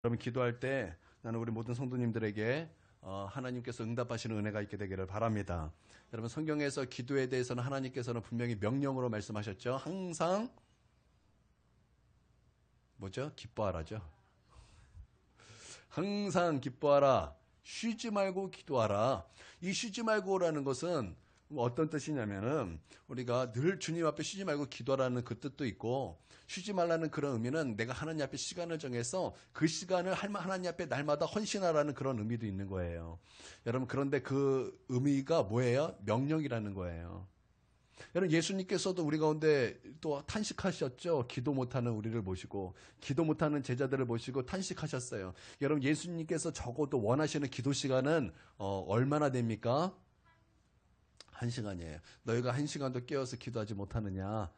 여러분 기도할 때 나는 우리 모든 성도님들에게 하나님께서 응답하시는 은혜가 있게 되기를 바랍니다. 여러분 성경에서 기도에 대해서는 하나님께서는 분명히 명령으로 말씀하셨죠. 항상 뭐죠? 기뻐하라죠. 항상 기뻐하라. 쉬지 말고 기도하라. 이 쉬지 말고라는 것은 어떤 뜻이냐면은 우리가 늘 주님 앞에 쉬지 말고 기도하라는 그 뜻도 있고, 쉬지 말라는 그런 의미는 내가 하나님 앞에 시간을 정해서 그 시간을 하나님 앞에 날마다 헌신하라는 그런 의미도 있는 거예요. 여러분 그런데 그 의미가 뭐예요? 명령이라는 거예요. 여러분 예수님께서도 우리 가운데 또 탄식하셨죠. 기도 못하는 우리를 모시고, 기도 못하는 제자들을 모시고 탄식하셨어요. 여러분 예수님께서 적어도 원하시는 기도 시간은 얼마나 됩니까? 1시간이에요. 너희가 1시간도 깨어서 기도하지 못하느냐?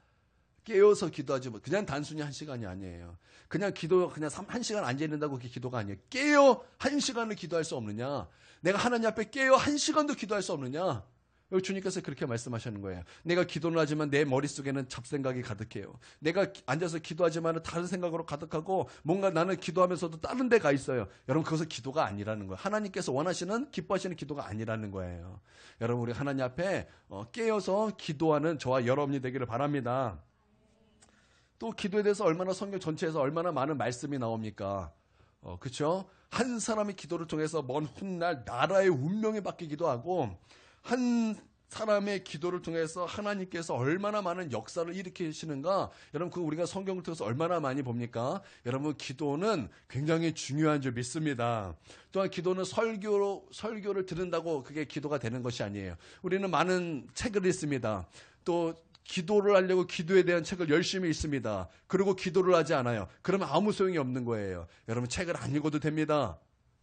깨어서 기도하지 못, 그냥 단순히 1시간이 아니에요. 그냥 1시간 앉아 있는다고 그게 기도가 아니에요. 깨어 1시간을 기도할 수 없느냐? 내가 하나님 앞에 깨어 1시간도 기도할 수 없느냐? 여기 주님께서 그렇게 말씀하시는 거예요. 내가 기도는 하지만 내 머릿속에는 잡생각이 가득해요. 내가 앉아서 기도하지만 다른 생각으로 가득하고, 뭔가 나는 기도하면서도 다른 데 가 있어요. 여러분 그것은 기도가 아니라는 거예요. 하나님께서 원하시는, 기뻐하시는 기도가 아니라는 거예요. 여러분 우리 하나님 앞에 깨어서 기도하는 저와 여러분이 되기를 바랍니다. 또 기도에 대해서 얼마나 성경 전체에서 얼마나 많은 말씀이 나옵니까? 그렇죠? 한 사람의 기도를 통해서 먼 훗날 나라의 운명이 바뀌기도 하고, 한 사람의 기도를 통해서 하나님께서 얼마나 많은 역사를 일으키시는가, 여러분 그 우리가 성경을 통해서 얼마나 많이 봅니까? 여러분 기도는 굉장히 중요한 줄 믿습니다. 또한 기도는 설교를 들은다고 그게 기도가 되는 것이 아니에요. 우리는 많은 책을 읽습니다. 또 기도를 하려고 기도에 대한 책을 열심히 읽습니다. 그리고 기도를 하지 않아요. 그러면 아무 소용이 없는 거예요. 여러분 책을 안 읽어도 됩니다.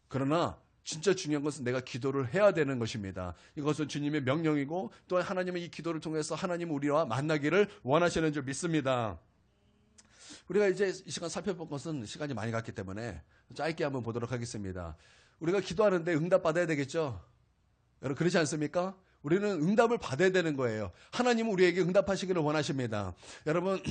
그러나 진짜 중요한 것은 내가 기도를 해야 되는 것입니다. 이것은 주님의 명령이고, 또한 하나님은 이 기도를 통해서 하나님 우리와 만나기를 원하시는 줄 믿습니다. 우리가 이제 이 시간 살펴볼 것은 시간이 많이 갔기 때문에 짧게 한번 보도록 하겠습니다. 우리가 기도하는데 응답받아야 되겠죠? 여러분 그렇지 않습니까? 우리는 응답을 받아야 되는 거예요. 하나님은 우리에게 응답하시기를 원하십니다. 여러분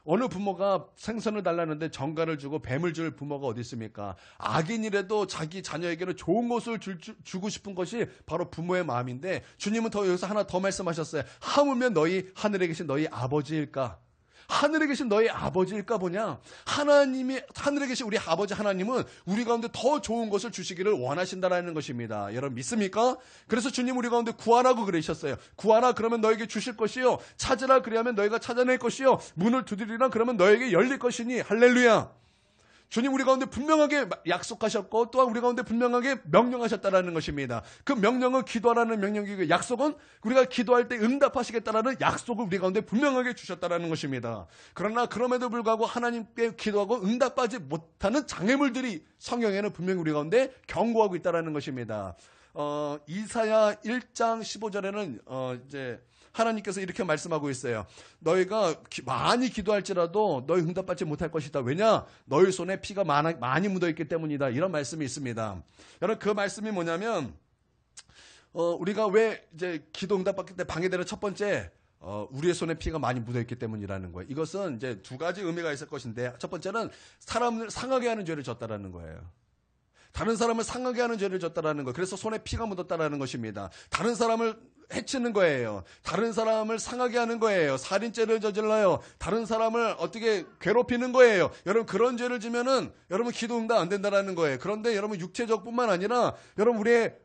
어느 부모가 생선을 달라는데 정갈을 주고 뱀을 줄 부모가 어디 있습니까? 악인이라도 자기 자녀에게는 좋은 것을 주고 싶은 것이 바로 부모의 마음인데, 주님은 여기서 하나 더 말씀하셨어요. 하물며 너희 하늘에 계신 너희 아버지일까? 하늘에 계신 너희 아버지일까 보냐? 하나님이, 하늘에 계신 우리 아버지 하나님은 우리 가운데 더 좋은 것을 주시기를 원하신다라는 것입니다. 여러분 믿습니까? 그래서 주님 우리 가운데 구하라고 그러셨어요. 구하라 그러면 너에게 주실 것이요, 찾으라 그리하면 너희가 찾아낼 것이요, 문을 두드리라 그러면 너에게 열릴 것이니. 할렐루야. 주님 우리 가운데 분명하게 약속하셨고, 또한 우리 가운데 분명하게 명령하셨다라는 것입니다. 그 명령은 기도하라는 명령이고, 약속은 우리가 기도할 때 응답하시겠다라는 약속을 우리 가운데 분명하게 주셨다라는 것입니다. 그러나 그럼에도 불구하고 하나님께 기도하고 응답하지 못하는 장애물들이 성경에는 분명히 우리 가운데 경고하고 있다라는 것입니다. 이사야 1장 15절에는 이제 하나님께서 이렇게 말씀하고 있어요. 너희가 많이 기도할지라도 너희 응답받지 못할 것이다. 왜냐? 너희 손에 피가 많이 묻어있기 때문이다. 이런 말씀이 있습니다. 여러분 그 말씀이 뭐냐면, 우리가 왜 이제 기도 응답받기 때 방해되는 첫 번째, 우리의 손에 피가 많이 묻어있기 때문이라는 거예요. 이것은 이제 두 가지 의미가 있을 것인데, 첫 번째는 사람을 상하게 하는 죄를 졌다라는 거예요. 다른 사람을 상하게 하는 죄를 졌다라는 거. 그래서 손에 피가 묻었다라는 것입니다. 다른 사람을 해치는 거예요. 다른 사람을 상하게 하는 거예요. 살인죄를 저질러요. 다른 사람을 어떻게 괴롭히는 거예요. 여러분 그런 죄를 지면은 여러분 기도 응답 안 된다라는 거예요. 그런데 여러분 육체적뿐만 아니라 여러분 우리의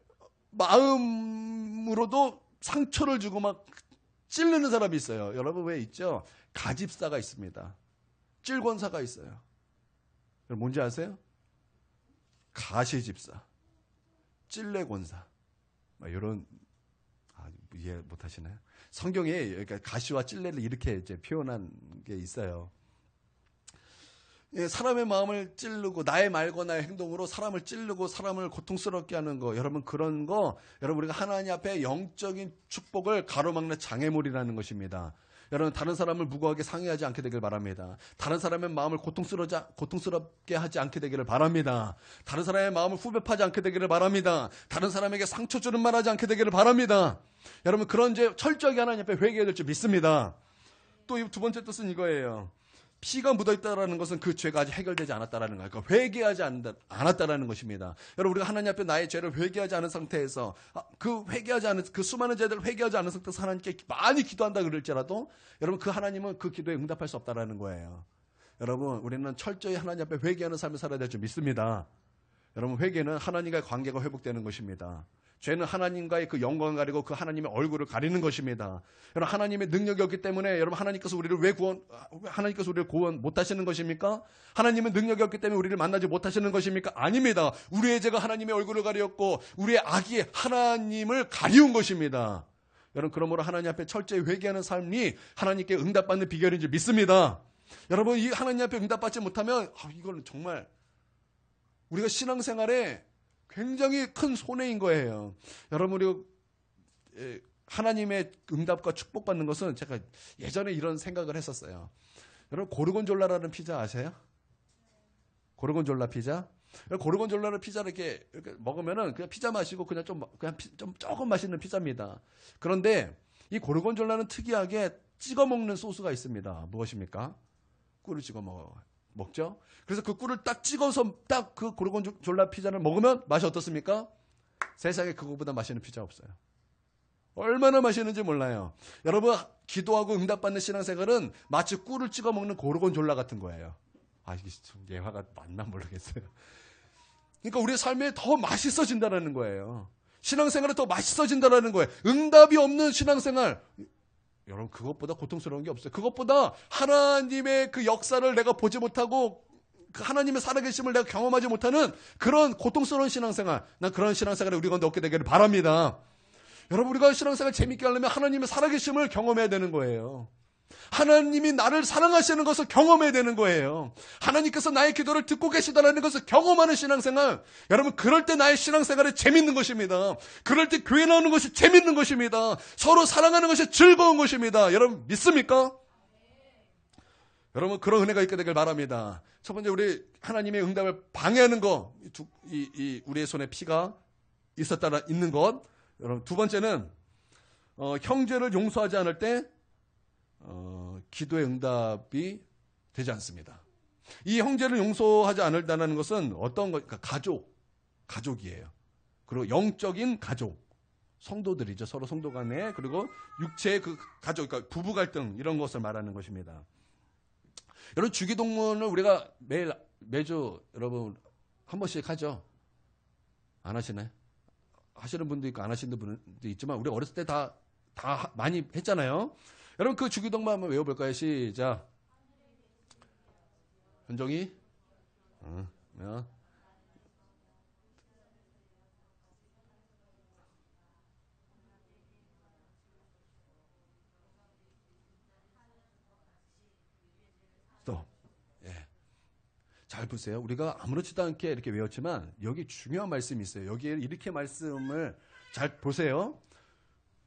마음으로도 상처를 주고 막 찌르는 사람이 있어요. 여러분 왜 있죠? 가집사가 있습니다. 찔권사가 있어요. 여러분 뭔지 아세요? 가시집사, 찔레권사, 이런, 이해 못 하시나요? 성경에 그러니까 가시와 찔레를 이렇게 이제 표현한 게 있어요. 사람의 마음을 찌르고 나의 말과 나의 행동으로 사람을 찌르고 사람을 고통스럽게 하는 거, 여러분 그런 거, 여러분 우리가 하나님 앞에 영적인 축복을 가로막는 장애물이라는 것입니다. 여러분 다른 사람을 무고하게 상해하지 않게 되길 바랍니다. 다른 사람의 마음을 고통스럽게 하지 않게 되기를 바랍니다. 다른 사람의 마음을 후벼파지 않게 되기를 바랍니다. 다른 사람에게 상처 주는 말 하지 않게 되기를 바랍니다. 여러분 그런 죄 철저하게 하나님 앞에 회개해야 될 줄 믿습니다. 또 두 번째 뜻은 이거예요. 피가 묻어있다라는 것은 그 죄가 아직 해결되지 않았다라는 거예요. 그러니까 회개하지 않았다라는 것입니다. 여러분, 우리가 하나님 앞에 나의 죄를 회개하지 않은 상태에서 그 수많은 죄들을 회개하지 않은 상태에서 하나님께 많이 기도한다 그럴지라도 여러분, 그 하나님은 그 기도에 응답할 수 없다라는 거예요. 여러분, 우리는 철저히 하나님 앞에 회개하는 삶을 살아야 될 줄 믿습니다. 여러분, 회개는 하나님과의 관계가 회복되는 것입니다. 죄는 하나님과의 그 영광을 가리고 그 하나님의 얼굴을 가리는 것입니다. 여러분, 하나님의 능력이 없기 때문에 여러분, 하나님께서 우리를 구원 못 하시는 것입니까? 하나님은 능력이 없기 때문에 우리를 만나지 못하시는 것입니까? 아닙니다. 우리의 죄가 하나님의 얼굴을 가리었고 우리의 악이 하나님을 가리운 것입니다. 여러분, 그러므로 하나님 앞에 철저히 회개하는 삶이 하나님께 응답받는 비결인 줄 믿습니다. 여러분, 이 하나님 앞에 응답받지 못하면 이거는 정말 우리가 신앙생활에 굉장히 큰 손해인 거예요. 여러분, 우리 하나님의 응답과 축복받는 것은 제가 예전에 이런 생각을 했었어요. 여러분, 고르곤졸라라는 피자 아세요? 고르곤졸라 피자? 고르곤졸라는 피자를 이렇게 먹으면은 그냥 피자 마시고 그냥 좀 조금 맛있는 피자입니다. 그런데 이 고르곤졸라는 특이하게 찍어 먹는 소스가 있습니다. 무엇입니까? 꿀을 찍어 먹죠? 그래서 그 꿀을 딱 찍어서 딱 그 고르곤졸라 피자를 먹으면 맛이 어떻습니까? 세상에 그거보다 맛있는 피자 없어요. 얼마나 맛있는지 몰라요. 여러분, 기도하고 응답받는 신앙생활은 마치 꿀을 찍어 먹는 고르곤졸라 같은 거예요. 이게 좀 예화가 맞나 모르겠어요. 그러니까 우리의 삶에 더 맛있어진다는 거예요. 신앙생활은 더 맛있어진다는 거예요. 응답이 없는 신앙생활, 여러분, 그것보다 고통스러운 게 없어요. 그것보다 하나님의 그 역사를 내가 보지 못하고 그 하나님의 살아계심을 내가 경험하지 못하는 그런 고통스러운 신앙생활, 난 그런 신앙생활을 우리 가운데 얻게 되기를 바랍니다. 여러분, 우리가 신앙생활 재밌게 하려면 하나님의 살아계심을 경험해야 되는 거예요. 하나님이 나를 사랑하시는 것을 경험해야 되는 거예요. 하나님께서 나의 기도를 듣고 계시다는 것을 경험하는 신앙생활. 여러분, 그럴 때 나의 신앙생활이 재밌는 것입니다. 그럴 때 교회 나오는 것이 재밌는 것입니다. 서로 사랑하는 것이 즐거운 것입니다. 여러분, 믿습니까? 여러분, 그런 은혜가 있게 되길 바랍니다. 첫 번째, 우리 하나님의 응답을 방해하는 것, 우리의 손에 피가 있는 것. 여러분, 두 번째는 형제를 용서하지 않을 때 기도의 응답이 되지 않습니다. 이 형제를 용서하지 않는다는 것은 어떤 것? 그러니까 가족이에요. 그리고 영적인 가족, 성도들이죠. 서로 성도 간에, 그리고 육체의 그 가족, 그러니까 부부 갈등 이런 것을 말하는 것입니다. 여러분, 주기도문을 우리가 매주 여러분 한 번씩 하죠. 안 하시나요? 하시는 분도 있고 안 하시는 분도 있지만 우리 어렸을 때 다 많이 했잖아요. 여러분, 그 주기도문 한번 외워볼까요? 시작. 현종이? 또. 예. 잘 보세요. 우리가 아무렇지도 않게 이렇게 외웠지만 여기 중요한 말씀이 있어요. 여기에 이렇게 말씀을 잘 보세요.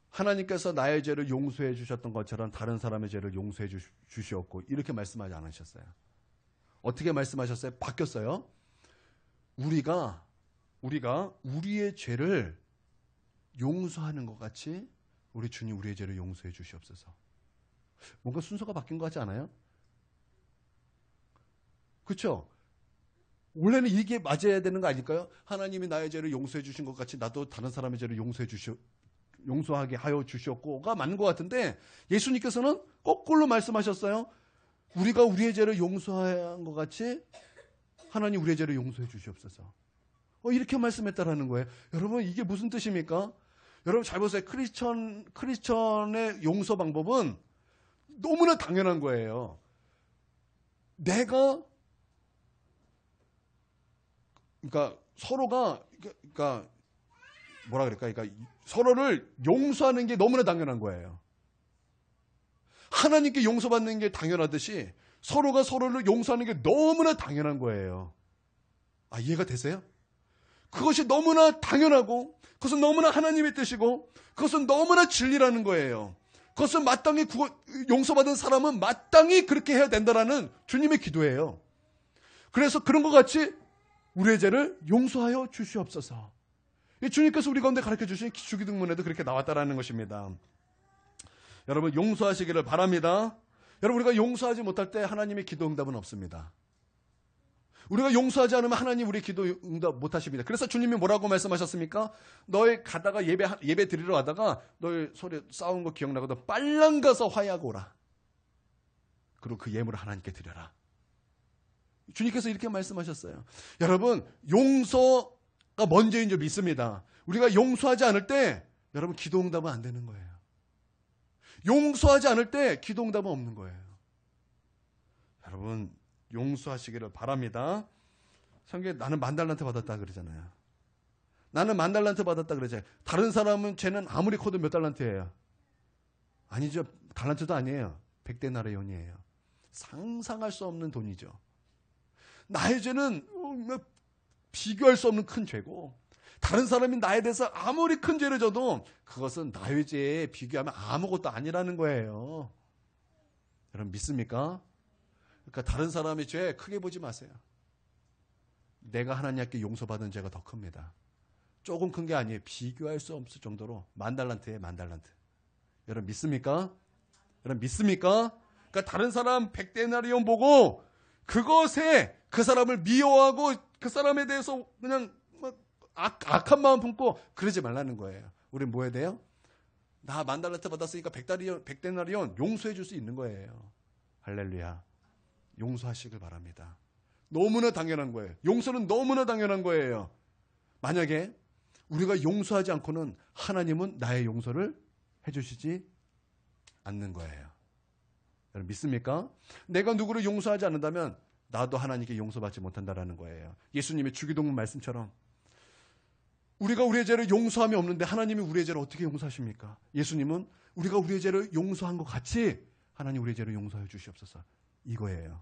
하나님께서 나의 죄를 용서해 주셨던 것처럼 다른 사람의 죄를 용서해 주시었고, 이렇게 말씀하지 않으셨어요. 어떻게 말씀하셨어요? 바뀌었어요. 우리가 우리의 죄를 용서하는 것 같이 우리 주님 우리의 죄를 용서해 주시옵소서. 뭔가 순서가 바뀐 것 같지 않아요? 그렇죠? 원래는 이게 맞아야 되는 거 아닐까요? 하나님이 나의 죄를 용서해 주신 것 같이 나도 다른 사람의 죄를 용서하게 하여 주셨고가 맞는 것 같은데, 예수님께서는 거꾸로 말씀하셨어요. 우리가 우리의 죄를 용서한 것 같이 하나님 우리의 죄를 용서해 주시옵소서. 이렇게 말씀했다라는 거예요. 여러분, 이게 무슨 뜻입니까? 여러분, 잘 보세요. 크리스천의 용서 방법은 너무나 당연한 거예요. 서로가 뭐라 그럴까? 그러니까 서로를 용서하는 게 너무나 당연한 거예요. 하나님께 용서받는 게 당연하듯이 서로가 서로를 용서하는 게 너무나 당연한 거예요. 이해가 되세요? 그것이 너무나 당연하고, 그것은 너무나 하나님의 뜻이고, 그것은 너무나 진리라는 거예요. 그것은 마땅히 용서받은 사람은 마땅히 그렇게 해야 된다라는 주님의 기도예요. 그래서 그런 것 같이 우리의 죄를 용서하여 주시옵소서. 주님께서 우리 가운데 가르쳐 주신 주기도문에도 그렇게 나왔다라는 것입니다. 여러분, 용서하시기를 바랍니다. 여러분, 우리가 용서하지 못할 때 하나님의 기도 응답은 없습니다. 우리가 용서하지 않으면 하나님 우리 기도 응답 못하십니다. 그래서 주님이 뭐라고 말씀하셨습니까? 너희 가다가 예배 드리러 가다가 너희 소리 싸운 거 기억나거든. 빨랑 가서 화해하고 오라. 그리고 그 예물을 하나님께 드려라. 주님께서 이렇게 말씀하셨어요. 여러분, 용서가 먼저인 줄 믿습니다. 우리가 용서하지 않을 때 여러분 기도 응답은 안 되는 거예요. 용서하지 않을 때 기도 응답은 없는 거예요. 여러분, 용서하시기를 바랍니다. 성경에 나는 10,000달란트 받았다 그러잖아요. 나는 10,000달란트 받았다 그러잖아요. 다른 사람은 쟤는 아무리 커도 몇 달란트예요? 아니죠. 달란트도 아니에요. 100데나리온이에요. 상상할 수 없는 돈이죠. 나의 죄는 비교할 수 없는 큰 죄고, 다른 사람이 나에 대해서 아무리 큰 죄를 져도 그것은 나의 죄에 비교하면 아무것도 아니라는 거예요. 여러분 믿습니까? 그러니까 다른 사람의 죄 크게 보지 마세요. 내가 하나님께 용서받은 죄가 더 큽니다. 조금 큰 게 아니에요. 비교할 수 없을 정도로 10,000달란트에 10,000달란트. 여러분 믿습니까? 여러분 믿습니까? 그러니까 다른 사람 100데나리온 보고 그것에 그 사람을 미워하고 그 사람에 대해서 그냥 악한 마음 품고 그러지 말라는 거예요. 우리는 뭐 해야 돼요? 나 10,000달란트 받았으니까 100데나리온 용서해 줄 수 있는 거예요. 할렐루야. 용서하시길 바랍니다. 너무나 당연한 거예요. 용서는 너무나 당연한 거예요. 만약에 우리가 용서하지 않고는 하나님은 나의 용서를 해주시지 않는 거예요. 여러분 믿습니까? 내가 누구를 용서하지 않는다면 나도 하나님께 용서받지 못한다라는 거예요. 예수님의 주기도문 말씀처럼 우리가 우리의 죄를 용서함이 없는데 하나님이 우리의 죄를 어떻게 용서하십니까? 예수님은 우리가 우리의 죄를 용서한 것 같이 하나님 우리의 죄를 용서해 주시옵소서. 이거예요.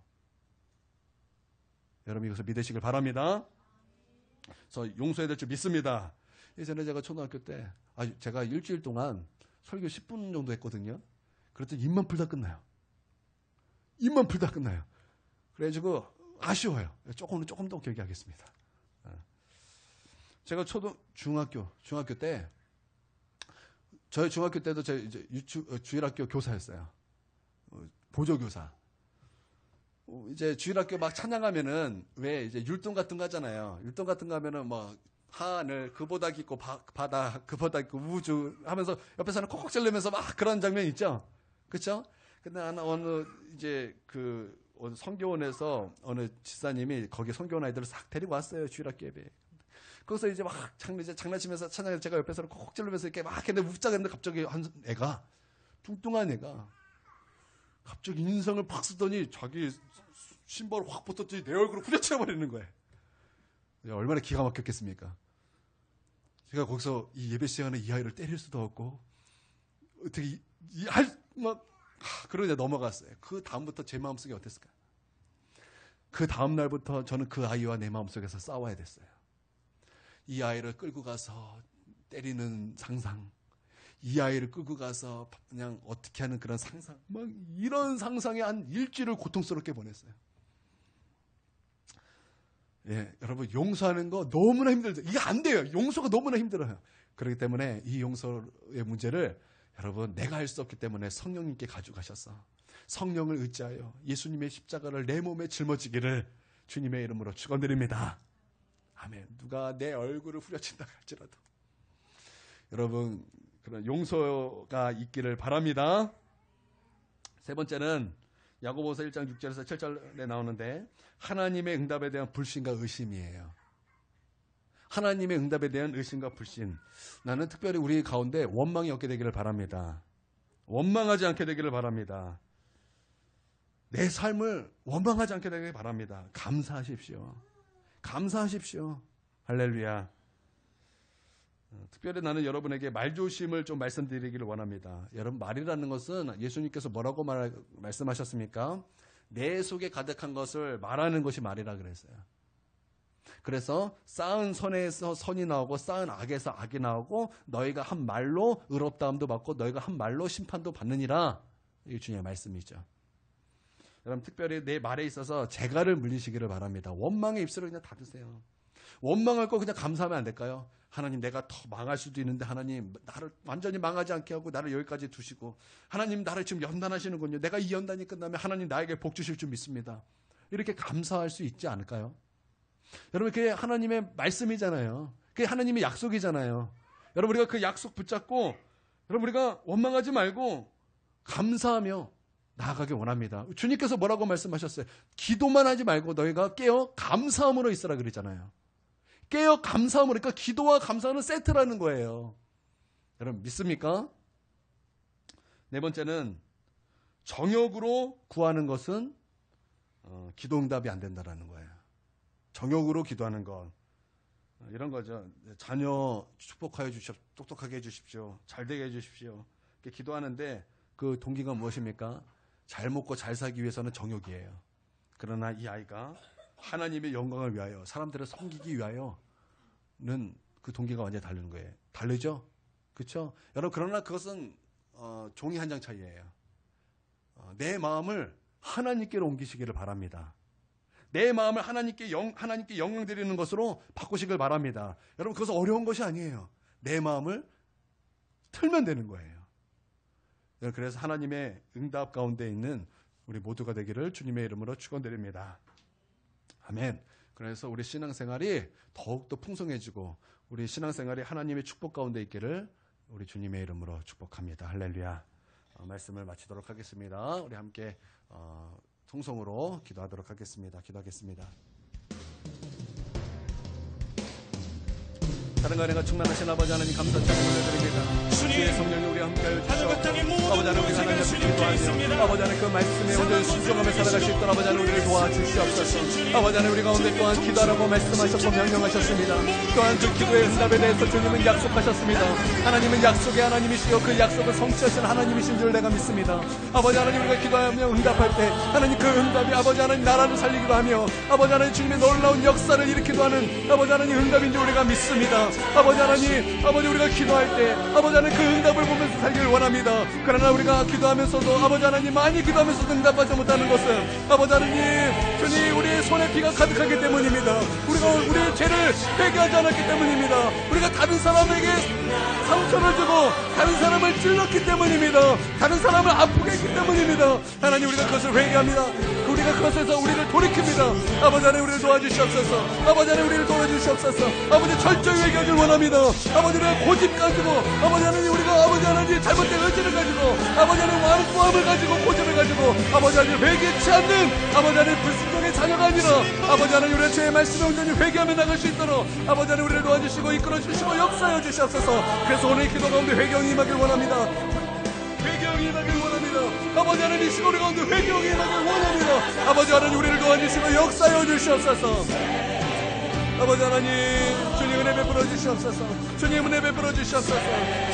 여러분 이것을 믿으시길 바랍니다. 그래서 용서해야 될 줄 믿습니다. 예전에 제가 초등학교 때 제가 일주일 동안 설교 10분 정도 했거든요. 그랬더니 입만 풀다 끝나요. 입만 풀다 끝나요. 그래가지고 아쉬워요. 조금 더 길게 하겠습니다. 제가 중학교 때 저희 중학교 때도 제 이제 주일학교 교사였어요. 보조교사. 이제 주일학교 막 찬양하면은 왜 이제 율동 같은 거 하잖아요. 율동 같은 거 하면은 뭐 하늘 그보다 깊고 바다 그보다 깊고 우주 하면서 옆에서는 콕콕 찔르면서 막 그런 장면 있죠. 그렇죠? 근데 어느 이제 어느 성교원에서 어느 집사님이 거기 성교원 아이들을 싹 데리고 왔어요. 주일학교 예배. 거기서 이제 막 장난치면서 찬양해서 제가 옆에서는 콕콕 찔르면서 이렇게 막 했는데 웃자겠는데 갑자기 한 애가 뚱뚱한 애가 갑자기 인상을 팍 쓰더니 자기 신발을 확 벗었더니 내 얼굴을 후려쳐버리는 거예요. 얼마나 기가 막혔겠습니까? 제가 거기서 이 예배 시간에 이 아이를 때릴 수도 없고 어떻게 그러냐 넘어갔어요. 그 다음부터 제 마음속에 어땠을까요? 그 다음 날부터 저는 그 아이와 내 마음속에서 싸워야 됐어요. 이 아이를 끌고 가서 때리는 상상, 이 아이를 끌고 가서 그냥 어떻게 하는 그런 상상, 막 이런 상상에 한 일주일을 고통스럽게 보냈어요. 예, 여러분 용서하는 거 너무나 힘들죠. 이게 안 돼요. 용서가 너무나 힘들어요. 그렇기 때문에 이 용서의 문제를 여러분 내가 할 수 없기 때문에 성령님께 가져가셔서 성령을 의지하여 예수님의 십자가를 내 몸에 짊어지기를 주님의 이름으로 축원드립니다. 아멘. 누가 내 얼굴을 후려친다 할지라도 여러분 그런 용서가 있기를 바랍니다. 세 번째는 야고보서 1장 6절에서 7절에 나오는데 하나님의 응답에 대한 불신과 의심이에요. 하나님의 응답에 대한 의심과 불신. 나는 특별히 우리 가운데 원망이 없게 되기를 바랍니다. 원망하지 않게 되기를 바랍니다. 내 삶을 원망하지 않게 되기를 바랍니다. 감사하십시오. 감사하십시오. 할렐루야. 특별히 나는 여러분에게 말조심을 좀 말씀드리기를 원합니다. 여러분 말이라는 것은 예수님께서 뭐라고 말씀하셨습니까? 내 속에 가득한 것을 말하는 것이 말이라 그랬어요. 그래서 쌓은 선에서 선이 나오고 쌓은 악에서 악이 나오고 너희가 한 말로 의롭다함도 받고 너희가 한 말로 심판도 받느니라. 이게 주님의 말씀이죠. 여러분 특별히 내 말에 있어서 재갈을 물리시기를 바랍니다. 원망의 입술을 그냥 닫으세요. 원망할 거 그냥 감사하면 안 될까요? 하나님 내가 더 망할 수도 있는데 하나님 나를 완전히 망하지 않게 하고 나를 여기까지 두시고 하나님 나를 지금 연단하시는군요. 내가 이 연단이 끝나면 하나님 나에게 복 주실 줄 믿습니다. 이렇게 감사할 수 있지 않을까요? 여러분 그게 하나님의 말씀이잖아요. 그게 하나님의 약속이잖아요. 여러분 우리가 그 약속 붙잡고 여러분 우리가 원망하지 말고 감사하며 나아가길 원합니다. 주님께서 뭐라고 말씀하셨어요? 기도만 하지 말고 너희가 깨어 감사함으로 있으라 그랬잖아요. 깨어 감사함으로, 그러니까 기도와 감사는 세트라는 거예요. 여러분 믿습니까? 네 번째는 정욕으로 구하는 것은 기도 응답이 안 된다라는 거예요. 정욕으로 기도하는 것 이런 거죠. 자녀 축복하여 주십시오. 똑똑하게 해주십시오. 잘되게 해주십시오. 이렇게 기도하는데 그 동기가 무엇입니까? 잘 먹고 잘 살기 위해서는 정욕이에요. 그러나 이 아이가 하나님의 영광을 위하여 사람들을 섬기기 위하여는 그 동기가 완전히 다른 거예요. 다르죠? 그렇죠? 여러분 그러나 그것은 종이 한 장 차이예요. 내 마음을 하나님께로 옮기시기를 바랍니다. 내 마음을 하나님께 영광 드리는 것으로 바꾸시길 바랍니다. 여러분 그것은 어려운 것이 아니에요. 내 마음을 틀면 되는 거예요. 그래서 하나님의 응답 가운데 있는 우리 모두가 되기를 주님의 이름으로 축원드립니다. 아멘. 그래서 우리 신앙생활이 더욱더 풍성해지고 우리 신앙생활이 하나님의 축복 가운데 있기를 우리 주님의 이름으로 축복합니다. 할렐루야. 말씀을 마치도록 하겠습니다. 우리 함께 통성으로 기도하도록 하겠습니다. 기도하겠습니다. 다른 가운데가 충만하신 아버지 하나님 감사 찬양 올려드립니다. 주의 성령이 우리와 함께하여 주시옵소서. 아버지 하나님 우리가 하나님 앞에 기도하며 아버지 하나님 그 말씀에 온전히 순종하며 살아갈 수 있도록 아버지 하나님 우리를 도와주시옵소서. 아버지 하나님 우리 가운데 또한 기도하라고 말씀하셨고 명령하셨습니다. 또한 그 기도의 응답에 대해서 주님은 약속하셨습니다. 하나님은 약속의 하나님이시요 그 약속을 성취하신 하나님이신 줄 내가 믿습니다. 아버지 하나님 우리가 기도하며 응답할 때 하나님 그 응답이 아버지 하나님 나라를 살리기도 하며 아버지 하나님 주님의 놀라운 역사를 일으키기도 하는 아버지 하나님 응답인 줄 우리가 믿습니다. 아버지 하나님, 아버지 우리가 기도할 때 아버지 하나님 그 응답을 보면서 살기를 원합니다. 그러나 우리가 기도하면서도 아버지 하나님 많이 기도하면서도 응답하지 못하는 것은 아버지 하나님 주님 우리의 손에 피가 가득하기 때문입니다. 우리가 우리의 죄를 회개하지 않았기 때문입니다. 우리가 다른 사람에게 상처를 주고 다른 사람을 찔렀기 때문입니다. 다른 사람을 아프게 했기 때문입니다. 하나님 우리가 그것을 회개합니다. 우리가 그것에서 우리를 돌이킵니다. 아버지 하나님 우리를 도와주시옵소서. 아버지 하나님 우리를 도와주시옵소서. 아버지 철저히 회개하길 원합니다. 아버지 우리가 고집 가지고 아버지 하나님 우리가 아버지 하나님 잘못된 의지를 가지고 아버지 하나님 완고함을 가지고 고집을 가지고 아버지 하나님 회개치 않는 아버지 하나님 불순종의 자녀가 아니라 아버지 하나님 우리의 죄의 말씀에 온전히 회개하며 나갈 수 있도록 아버지 하나님 우리를 도와주시고 이끌어주시고 역사하여 주시옵소서. 그래서 오늘 기도 가운데 회개형이 임하길 원합니다. 회개형이 임하길 원합니다. 아버지 하나님 이 시간 우리 가운데 회개형이 임하길 원합니다. 아버지 하나님 우리를 도와주시고 역사하여 주시옵소서. 아버지 하나님 주님 은혜 베풀어 주시옵소서. 주님 은혜 베풀어 주시옵소서.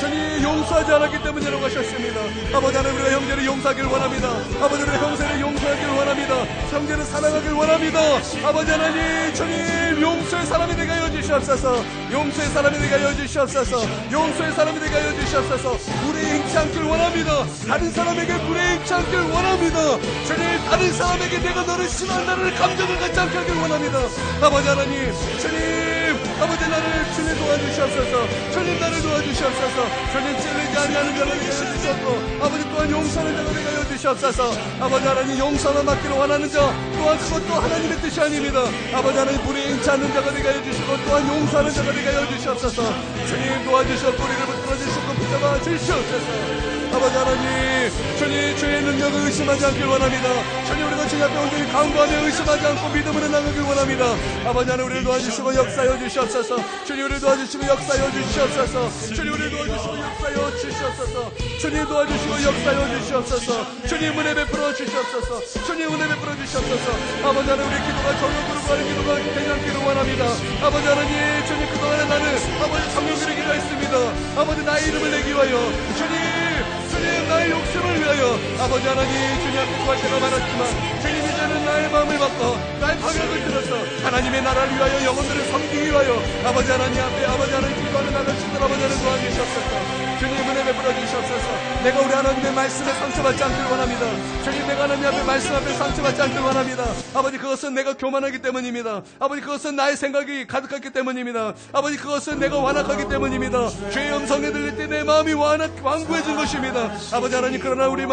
주님 용서하지 않았기 때문이라고 하셨습니다. 아버지 하나님 우리가 형제를 용서하길 원합니다. 아버지 우리가 형제를 용서하길 원합니다. 형제를 사랑하길 원합니다. 아버지 하나님 주님 용서의 사람이 되게 하여 주시옵소서. 용서의 사람이 되게 하여 주시옵소서. 용서의 사람이 되게 하여 주시옵소서. 불의행치 않길 원합니다. 다른 사람에게 불의행치 않길 원합니다. 주님 다른 사람에게 내가 너를 싫어한다는 감정을 갖지 않게 하길 원합니다. 아버지 하나님 주님 아버지 나를 주님 도와주시옵소서. 주님 나를 도와주시옵소서. 주님 찔리지 아니하는 자를 되게 하여 주시옵고 아버지 또한 용서하는 자가 되게 하여 주시옵소서. 아버지 하나님 용서만 받기를 원하는 자 또한 그것도 하나님의 뜻이 아닙니다. 아버지 하나님 불의행치 않는 자가 되게 하여 주시고 또한 용서하는 자가 되게 하여 주시옵소서. 주님 도와주시옵고 우리를 붙들어 주시고 붙잡아 주시옵소서. 아버지 하나님 주님 주의 능력을 의심하지 않길 원합니다. 주님 우리가 주님 앞에 온전히 강구하며 의심하지 않고 믿음으로 나가길 원합니다. 아버지 하나님 우리를 도와주시고 역사하여 주시옵소서. 주님 우리를 도와주시고 역사하여 주시옵소서. 주님 우리를 도와주시고 역사하여 주시옵소서. 주님 도와주시고 역사하여 주시옵소서. 주님 은혜 베풀어 주시옵소서. 주님 은혜 베풀어 주시옵소서. 아버지 하나님 우리 기도가 정욕으로 구하는 기도가 되지 않기를 원합니다. 아버지 하나님 주님 그동안에 나는 아버지 정욕으로 기도했습니다. 아버지 나의 이름을 내기 위하여 주님 나의 욕심을 위하여 아버지 하나님 주님 앞에 구할 때가 많았지만 주님 이제 하는 나의 마음을 바꿔 나의 방향을 들어서 하나님의 나라를 위하여 영혼들을 섬기기 위하여 아버지 하나님 앞에 아버지 하나님 기도하는 나를 주들 아버지 하나님 도와주시옵소서. 주님 은혜 베풀어 주시옵소서. 내가 우리 하나님의 말씀에 상처받지 않길 원합니다. 주님 내가 하나님 앞에 말씀 앞에 상처받지 않길 원합니다. 아버지 그것은 내가 교만하기 때문입니다. 아버지 그것은 나의 생각이 가득했기 때문입니다. 아버지 그것은 내가 완악하기 때문입니다. 주의 음성에 들릴 때 내 마음이 완고해진 것입니다. 아버지 하나님 그러나 우리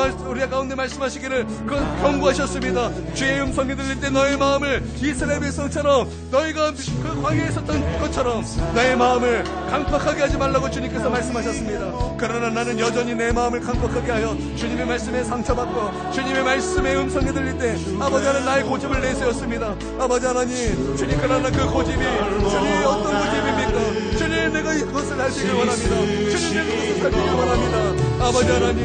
가운데 말씀하시기를 그건 경고하셨습니다. 주의 음성이 들릴 때 너의 마음을 이스라엘 백성처럼 너희가 그 광야에 있었던 것처럼 나의 마음을 강팍하게 하지 말라고 주님께서 말씀하셨습니다. 그러나 나는 여전히 내 마음을 강팍하게 하여 주님의 말씀에 상처받고 주님의 말씀의 음성이 들릴 때 아버지 하나님 나의 고집을 내세웠습니다. 아버지 하나님 주님 그러나 그 고집이 주님 어떤 고집입니까? 주님 내가 이것을 살기를 원합니다. 주님 내가 이것을 살기를 원합니다. 아버지 하나님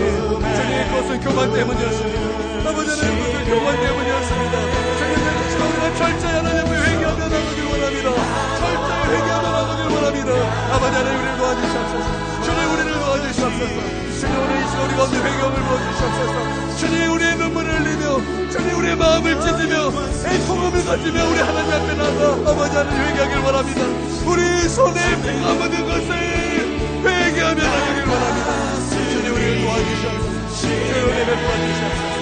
주님 그것은 교만 때문이었습니다. 아버지 하나님 그것은 교만 때문이었습니다. 주님 내가 철저히 하나님을 회개하며 나가길 원합니다. 철저히 회개하며 나가길 원합니다. 아버지 하나님 우리를 도와주시옵소서. 주님 우리를 도와주시옵소서. 주님 오늘 이 시간 우리 가운데 회개함을 부어주시옵소서. 주님 우리의 눈물을 흘리며 주님 우리의 마음을 찢으며 애통함을 가지며 우리 하나님 앞에 나가 아버지 하나님 회개하길 원합니다. 우리 손에 피가 묻은 것을 회개하며 나가길 원합니다. 주님 우리를 도와주시옵소서. 주님 우리를 도와주시옵소서.